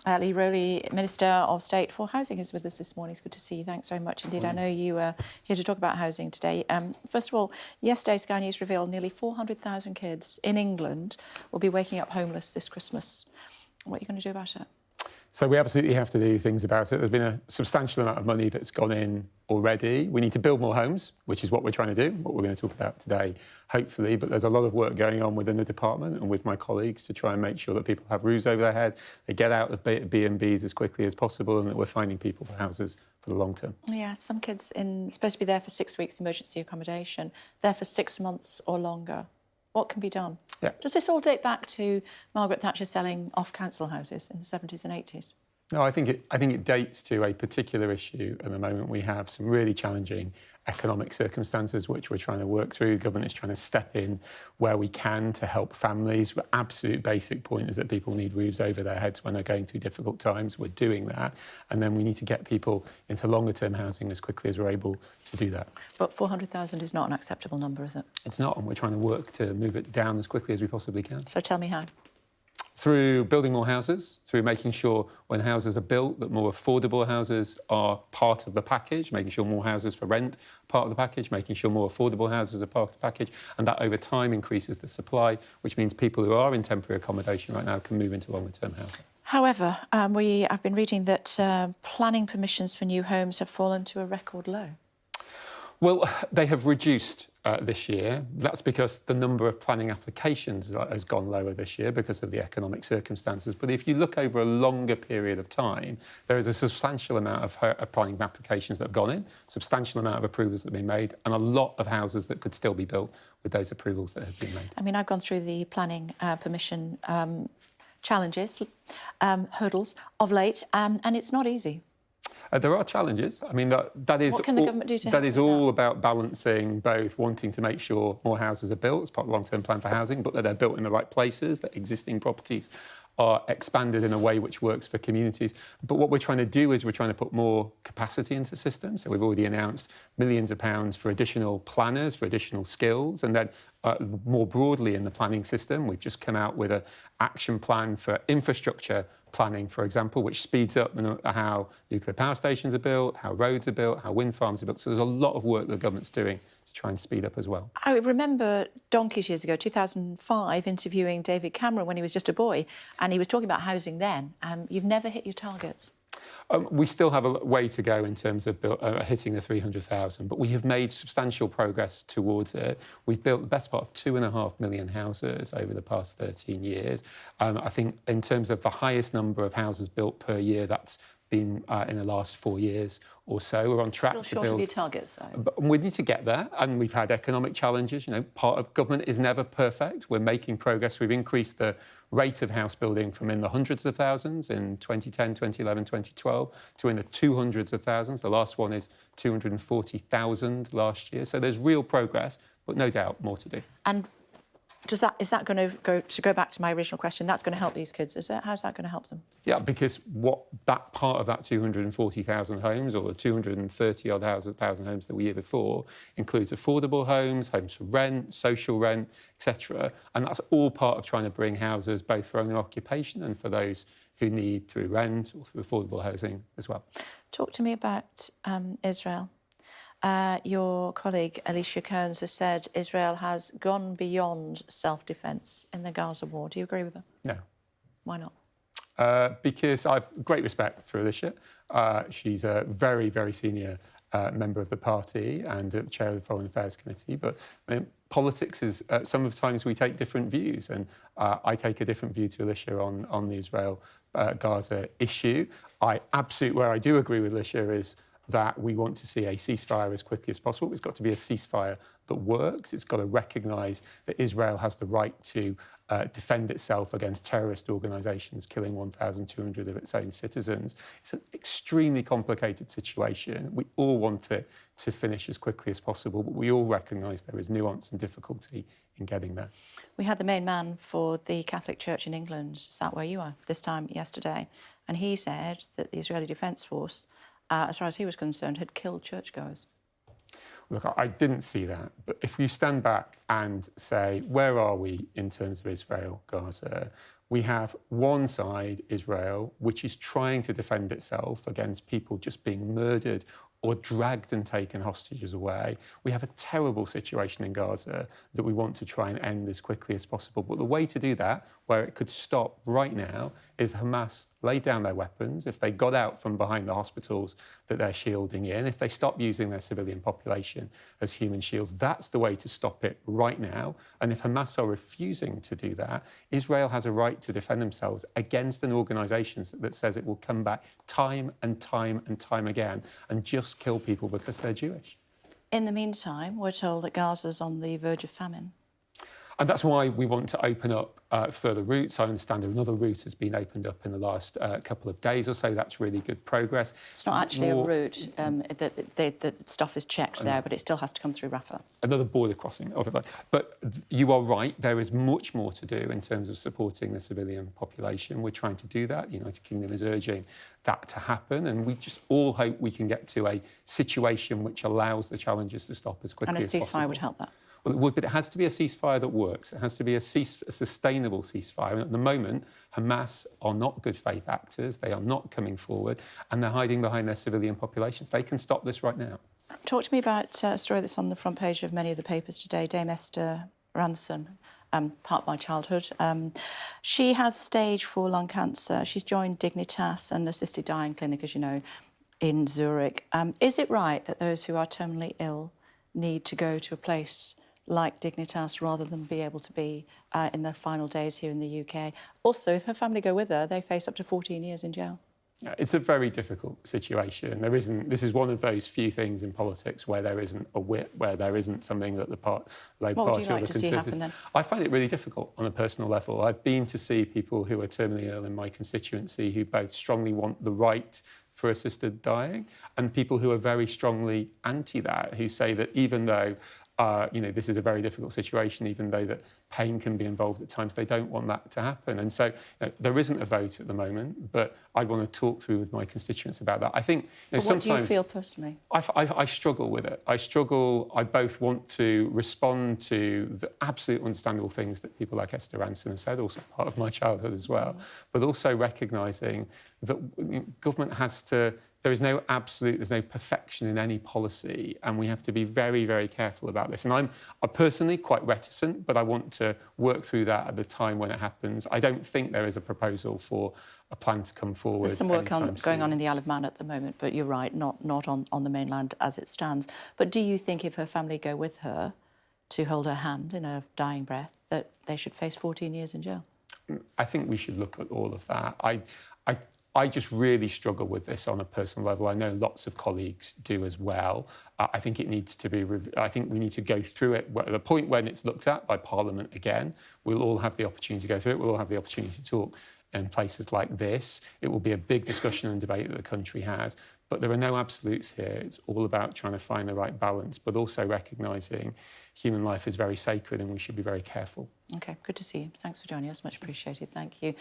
Lee Rowley, Minister of State for Housing, is with us this morning. It's good to see you. Thanks very much indeed. I know you are here to talk about housing today. First of all, yesterday Sky News revealed nearly 400,000 kids in England will be waking up homeless this Christmas. What are you going to do about it? So we absolutely have to do things about it. There's been a substantial amount of money that's gone in already. We need to build more homes, which is what we're trying to do, what we're going to talk about today, hopefully. But there's a lot of work going on within the department and with my colleagues to try and make sure that people have roofs over their head, they get out of B&Bs as quickly as possible, and that we're finding people for houses for the long term. Yeah, some kids supposed to be there for 6 weeks emergency accommodation, there for 6 months or longer. What can be done? Yeah. Does this all date back to Margaret Thatcher selling off council houses in the 70s and 80s? No, I think it dates to a particular issue at the moment. We have some really challenging economic circumstances which we're trying to work through. The government is trying to step in where we can to help families. The absolute basic point is that people need roofs over their heads when they're going through difficult times. We're doing that. And then we need to get people into longer-term housing as quickly as we're able to do that. But 400,000 is not an acceptable number, is it? It's not, and we're trying to work to move it down as quickly as we possibly can. So tell me how. Through building more houses, through making sure when houses are built that more affordable houses are part of the package, making sure more houses for rent are part of the package, making sure more affordable houses are part of the package, and that over time increases the supply, which means people who are in temporary accommodation right now can move into longer-term housing. However, I've been reading that planning permissions for new homes have fallen to a record low. Well, they have reduced this year. That's because the number of planning applications has gone lower this year because of the economic circumstances. But if you look over a longer period of time, there is a substantial amount of planning applications that have gone in, substantial amount of approvals that have been made, and a lot of houses that could still be built with those approvals that have been made. I mean, I've gone through the planning permission challenges, hurdles of late, and it's not easy. There are challenges. I mean, that is... What can the government do to help? That is all about balancing both wanting to make sure more houses are built as part of the long-term plan for housing, but that they're built in the right places, that existing properties are expanded in a way which works for communities. But what we're trying to do is we're trying to put more capacity into the system. So we've already announced millions of pounds for additional planners, for additional skills. And then more broadly in the planning system, we've just come out with an action plan for infrastructure planning, for example, which speeds up how nuclear power stations are built, how roads are built, how wind farms are built. So there's a lot of work that the government's doing to try and speed up as well. I remember donkeys years ago, 2005, interviewing David Cameron when he was just a boy, and he was talking about housing then. You've never hit your targets. We still have a way to go in terms of hitting the 300,000, but we have made substantial progress towards it. We've built the best part of 2.5 million houses over the past 13 years. I think in terms of the highest number of houses built per year, that's been in the last 4 years or so. We're on track to build... Still short of your targets, though. But we need to get there, and we've had economic challenges. You know, part of government is never perfect. We're making progress. We've increased the rate of house building from in the hundreds of thousands in 2010, 2011, 2012 to in the 200s of thousands. The last one is 240,000 last year. So there's real progress, but no doubt more to do. And is that going to go back to my original question? That's going to help these kids, is it? How's that going to help them? Yeah, because what that part of that 240,000 homes, or the 230-odd thousand homes that we year before, includes affordable homes, homes for rent, social rent, etc. And that's all part of trying to bring houses both for owner occupation and for those who need through rent or through affordable housing as well. Talk to me about Israel. Your colleague Alicia Kearns has said Israel has gone beyond self-defence in the Gaza war. Do you agree with her? No. Why not? Because I have great respect for Alicia. She's a very, very senior member of the party and chair of the Foreign Affairs Committee. But I mean, politics is... sometimes we take different views, and I take a different view to Alicia on the Israel-Gaza issue. Where I do agree with Alicia is that we want to see a ceasefire as quickly as possible. It's got to be a ceasefire that works. It's got to recognise that Israel has the right to defend itself against terrorist organisations killing 1,200 of its own citizens. It's an extremely complicated situation. We all want it to finish as quickly as possible, but we all recognise there is nuance and difficulty in getting there. We had the main man for the Catholic Church in England sat where you are this time yesterday, and he said that the Israeli Defence Force, as far as he was concerned, had killed churchgoers. Look, I didn't see that. But if you stand back and say, where are we in terms of Israel-Gaza? we have one side, Israel, which is trying to defend itself against people just being murdered or dragged and taken hostages away. We have a terrible situation in Gaza that we want to try and end as quickly as possible. But the way to do that, where it could stop right now, is Hamas lay down their weapons. If they got out from behind the hospitals that they're shielding in, if they stop using their civilian population as human shields, that's the way to stop it right now. And if Hamas are refusing to do that, Israel has a right to defend themselves against an organisation that says it will come back time and time and time again and just kill people because they're Jewish. In the meantime, we're told that Gaza's on the verge of famine. And that's why we want to open up further routes. I understand another route has been opened up in the last couple of days or so. That's really good progress. It's not actually a route. The stuff is checked there, but it still has to come through Rafah. Another border crossing of it. But you are right, there is much more to do in terms of supporting the civilian population. We're trying to do that. The United Kingdom is urging that to happen. And we just all hope we can get to a situation which allows the challenges to stop as quickly as possible. And a ceasefire would help that. Well, it would, but it has to be a ceasefire that works. It has to be a sustainable ceasefire. And at the moment, Hamas are not good faith actors. They are not coming forward, and they're hiding behind their civilian populations. They can stop this right now. Talk to me about a story that's on the front page of many of the papers today. Dame Esther Ranson, part of my childhood. She has stage 4 lung cancer. She's joined Dignitas, an assisted dying clinic, as you know, in Zurich. Is it right that those who are terminally ill need to go to a place like Dignitas rather than be able to be in their final days here in the UK? Also, if her family go with her, they face up to 14 years in jail. It's a very difficult situation. This is one of those few things in politics where there isn't a whip, where there isn't something that the Labour Party or the Conservatives... I find it really difficult on a personal level. I've been to see people who are terminally ill in my constituency who both strongly want the right for assisted dying and people who are very strongly anti that, who say that even though this is a very difficult situation, even though that pain can be involved at times, they don't want that to happen. And so there isn't a vote at the moment, but I want to talk through with my constituents about that. I think sometimes... What do you feel personally? I struggle with it. I both want to respond to the absolute understandable things that people like Esther Ranson have said, also part of my childhood as well, but also recognising that government has to... There's no perfection in any policy, and we have to be very, very careful about this. And I'm personally quite reticent, but I want to work through that at the time when it happens. I don't think there is a proposal for a plan to come forward. There's some work going on in the Isle of Man at the moment, but you're right, not on the mainland as it stands. But do you think if her family go with her to hold her hand in her dying breath, that they should face 14 years in jail? I think we should look at all of that. I just really struggle with this on a personal level. I know lots of colleagues do as well. I think it needs to be... I think we need to go through it at the point when it's looked at by Parliament again. We'll all have the opportunity to go through it. We'll all have the opportunity to talk in places like this. It will be a big discussion and debate that the country has. But there are no absolutes here. It's all about trying to find the right balance, but also recognising human life is very sacred and we should be very careful. OK, good to see you. Thanks for joining us. Much appreciated. Thank you.